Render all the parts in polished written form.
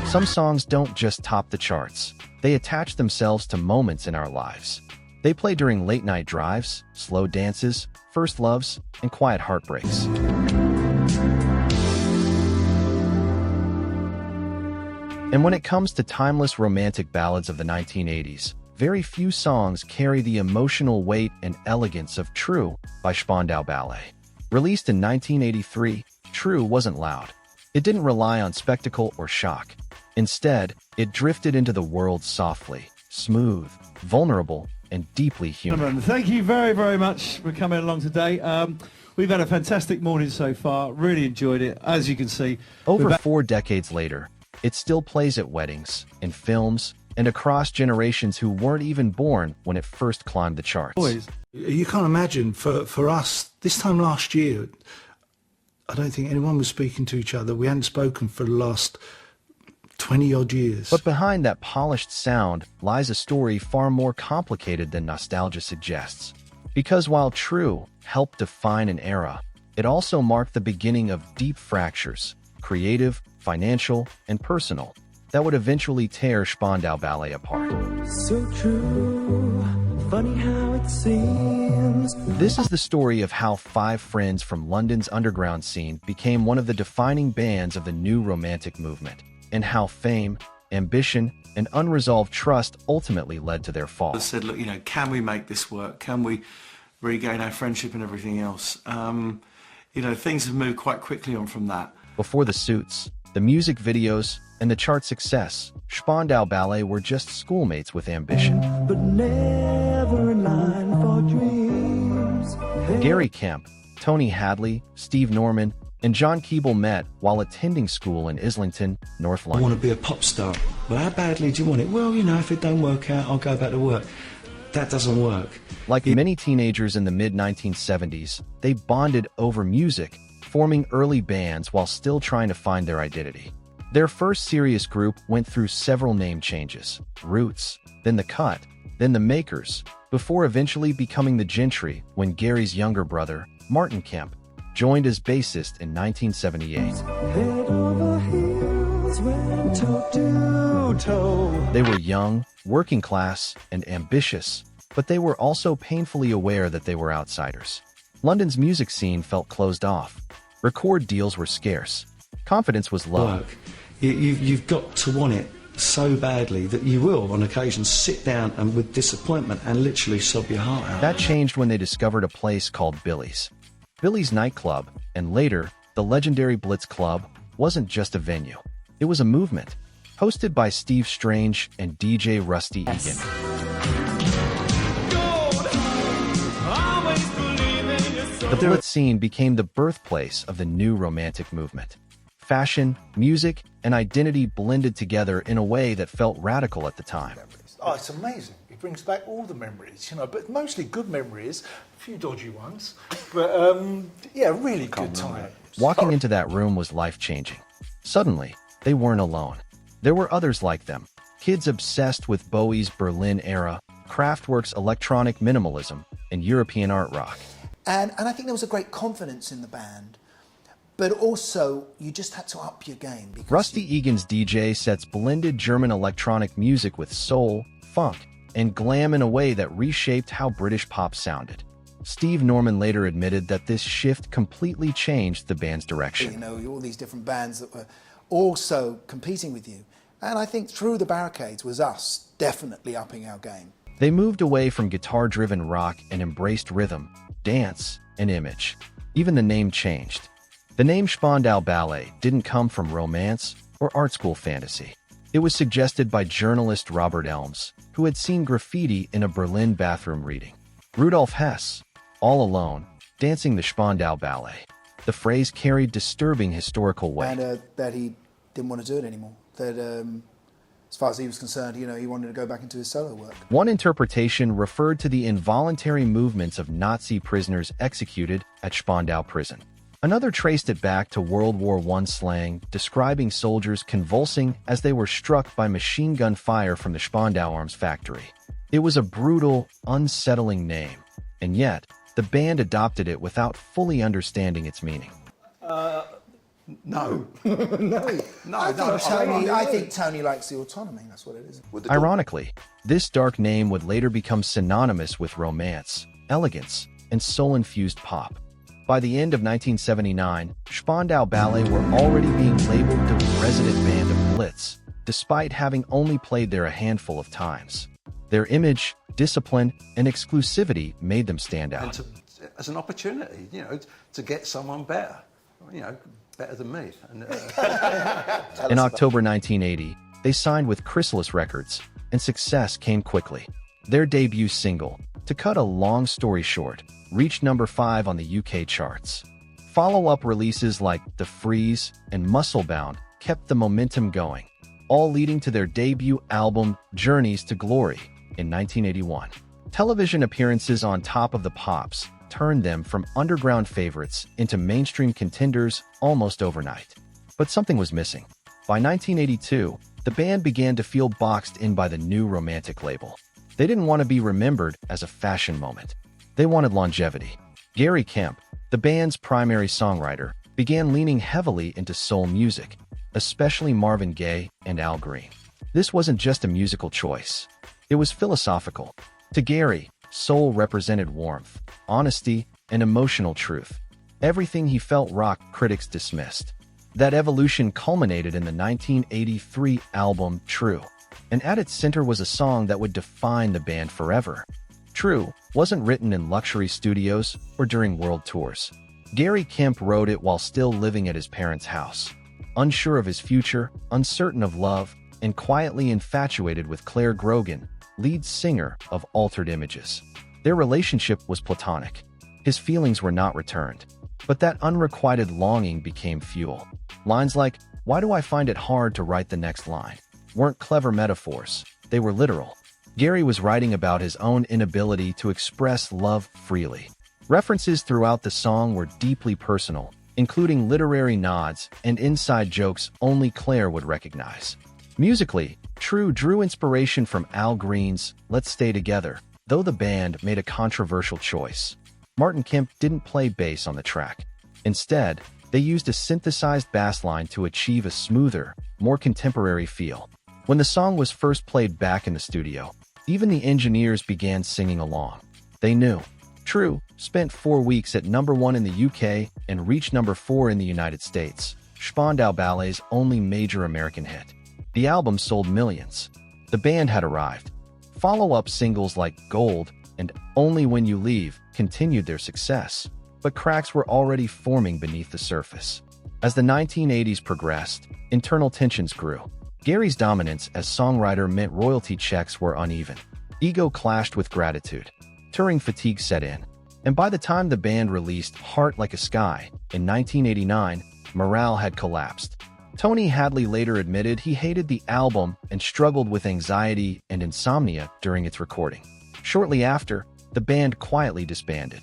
Some songs don't just top the charts. They attach themselves to moments in our lives. They play during late-night drives, slow dances, first loves, and quiet heartbreaks. And when it comes to timeless romantic ballads of the 1980s, very few songs carry the emotional weight and elegance of True by Spandau Ballet. Released in 1983, True wasn't loud. It didn't rely on spectacle or shock. Instead, it drifted into the world softly, smooth, vulnerable, and deeply human. Thank you very, very much for coming along today. We've had a fantastic morning so far. Really enjoyed it, as you can see. Over 4 decades later, it still plays at weddings, in films, and across generations who weren't even born when it first climbed the charts. Boys. You can't imagine, for us, this time last year, I don't think anyone was speaking to each other. We hadn't spoken for the last 20-odd years. But behind that polished sound lies a story far more complicated than nostalgia suggests. Because while True helped define an era, it also marked the beginning of deep fractures, creative, financial, and personal, that would eventually tear Spandau Ballet apart. So true, funny how it seems. This is the story of how 5 friends from London's underground scene became one of the defining bands of the new romantic movement, and how fame, ambition, and unresolved trust ultimately led to their fall. I said, look, can we make this work? Can we regain our friendship and everything else? Things have moved quite quickly on from that. Before the suits, the music videos, and the chart success, Spandau Ballet were just schoolmates with ambition. But never in line for dreams. Gary Kemp, Tony Hadley, Steve Norman, and John Keeble met while attending school in Islington, North I London. want to be a pop star. Well, how badly do you want it? Well, if it don't work out, I'll go back to work. That doesn't work. Like many teenagers in the mid-1970s, they bonded over music, forming early bands while still trying to find their identity. Their first serious group went through several name changes: Roots, then The Cut, then The Makers, before eventually becoming The Gentry when Gary's younger brother, Martin Kemp, joined as bassist in 1978. Head over heels, went toe to toe. They were young, working class, and ambitious, but they were also painfully aware that they were outsiders. London's music scene felt closed off. Record deals were scarce. Confidence was low. You've got to want it so badly that you will, on occasion, sit down and with disappointment and literally sob your heart out. That changed when they discovered a place called Billy's. Billy's nightclub, and later, the legendary Blitz Club, wasn't just a venue. It was a movement, hosted by Steve Strange and DJ Rusty Egan. The Blitz scene became the birthplace of the new romantic movement. Fashion, music, and identity blended together in a way that felt radical at the time. Oh, it's amazing. It brings back all the memories, but mostly good memories, a few dodgy ones, but really good time. Walking into that room was life-changing. Suddenly, they weren't alone. There were others like them, kids obsessed with Bowie's Berlin-era, Kraftwerk's electronic minimalism, and European art rock. And I think there was a great confidence in the band, but also you just had to up your game. Because Rusty Egan's DJ sets blended German electronic music with soul, funk, and glam in a way that reshaped how British pop sounded. Steve Norman later admitted that this shift completely changed the band's direction. All these different bands that were also competing with you. And I think Through the Barricades was us definitely upping our game. They moved away from guitar-driven rock and embraced rhythm, dance, and image. Even the name changed. The name Spandau Ballet didn't come from romance or art school fantasy. It was suggested by journalist Robert Elms, who had seen graffiti in a Berlin bathroom reading. Rudolf Hess, all alone, dancing the Spandau Ballet. The phrase carried disturbing historical weight. And that he didn't want to do it anymore. That as far as he was concerned, he wanted to go back into his solo work. One interpretation referred to the involuntary movements of Nazi prisoners executed at Spandau prison. Another traced it back to World War I slang, describing soldiers convulsing as they were struck by machine gun fire from the Spandau Arms factory. It was a brutal, unsettling name, and yet, the band adopted it without fully understanding its meaning. No. No. I think Tony likes the autonomy, that's what it is. Ironically, this dark name would later become synonymous with romance, elegance, and soul-infused pop. By the end of 1979, Spandau Ballet were already being labeled the resident band of Blitz, despite having only played there a handful of times. Their image, discipline, and exclusivity made them stand out. And as an opportunity, to get someone better, better than me. And, In October 1980, they signed with Chrysalis Records, and success came quickly. Their debut single, To Cut a Long Story Short, reached number 5 on the UK charts. Follow-up releases like The Freeze and Musclebound kept the momentum going, all leading to their debut album, Journeys to Glory, in 1981. Television appearances on Top of the Pops turned them from underground favorites into mainstream contenders almost overnight. But something was missing. By 1982, the band began to feel boxed in by the new romantic label. They didn't want to be remembered as a fashion moment. They wanted longevity. Gary Kemp, the band's primary songwriter, began leaning heavily into soul music, especially Marvin Gaye and Al Green. This wasn't just a musical choice. It was philosophical. To Gary, soul represented warmth, honesty, and emotional truth. Everything he felt rock critics dismissed. That evolution culminated in the 1983 album True, and at its center was a song that would define the band forever. True wasn't written in luxury studios or during world tours. Gary Kemp wrote it while still living at his parents' house. Unsure of his future, uncertain of love, and quietly infatuated with Claire Grogan, lead singer of Altered Images. Their relationship was platonic. His feelings were not returned. But that unrequited longing became fuel. Lines like, "Why do I find it hard to write the next line?" weren't clever metaphors. They were literal. Gary was writing about his own inability to express love freely. References throughout the song were deeply personal, including literary nods and inside jokes only Claire would recognize. Musically, True drew inspiration from Al Green's Let's Stay Together, though the band made a controversial choice. Martin Kemp didn't play bass on the track. Instead, they used a synthesized bass line to achieve a smoother, more contemporary feel. When the song was first played back in the studio, even the engineers began singing along. They knew. True spent 4 weeks at number 1 in the UK and reached number 4 in the United States, Spandau Ballet's only major American hit. The album sold millions. The band had arrived. Follow-up singles like Gold and Only When You Leave continued their success, but cracks were already forming beneath the surface. As the 1980s progressed, internal tensions grew. Gary's dominance as songwriter meant royalty checks were uneven. Ego clashed with gratitude. Touring fatigue set in. And by the time the band released Heart Like a Sky in 1989, morale had collapsed. Tony Hadley later admitted he hated the album and struggled with anxiety and insomnia during its recording. Shortly after, the band quietly disbanded.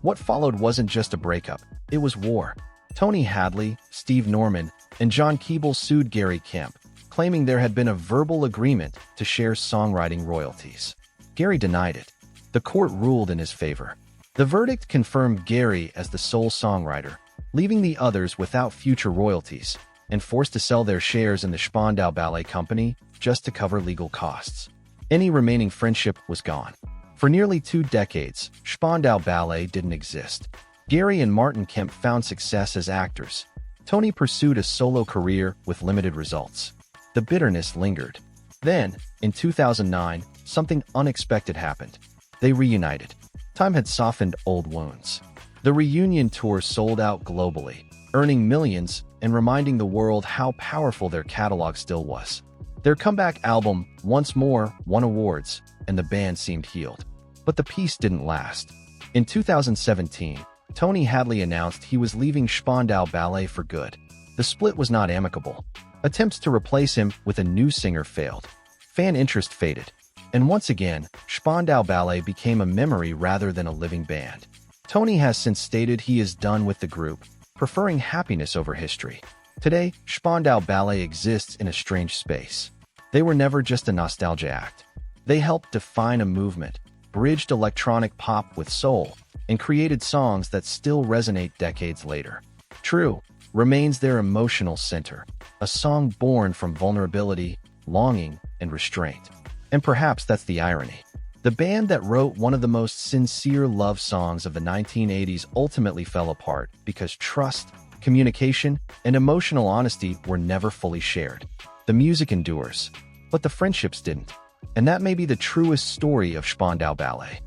What followed wasn't just a breakup, it was war. Tony Hadley, Steve Norman, and John Keeble sued Gary Kemp, claiming there had been a verbal agreement to share songwriting royalties. Gary denied it. The court ruled in his favor. The verdict confirmed Gary as the sole songwriter, leaving the others without future royalties, and forced to sell their shares in the Spandau Ballet Company just to cover legal costs. Any remaining friendship was gone. For nearly 2 decades, Spandau Ballet didn't exist. Gary and Martin Kemp found success as actors. Tony pursued a solo career with limited results. The bitterness lingered. Then, in 2009, something unexpected happened. They reunited. Time had softened old wounds. The reunion tour sold out globally, earning millions and reminding the world how powerful their catalog still was. Their comeback album, Once More, won awards, and the band seemed healed. But the peace didn't last. In 2017, Tony Hadley announced he was leaving Spandau Ballet for good. The split was not amicable. Attempts to replace him with a new singer failed. Fan interest faded. And once again, Spandau Ballet became a memory rather than a living band. Tony has since stated he is done with the group, preferring happiness over history. Today, Spandau Ballet exists in a strange space. They were never just a nostalgia act. They helped define a movement, bridged electronic pop with soul, and created songs that still resonate decades later. True remains their emotional center, a song born from vulnerability, longing, and restraint. And perhaps that's the irony. The band that wrote one of the most sincere love songs of the 1980s ultimately fell apart because trust, communication, and emotional honesty were never fully shared. The music endures, but the friendships didn't. And that may be the truest story of Spandau Ballet.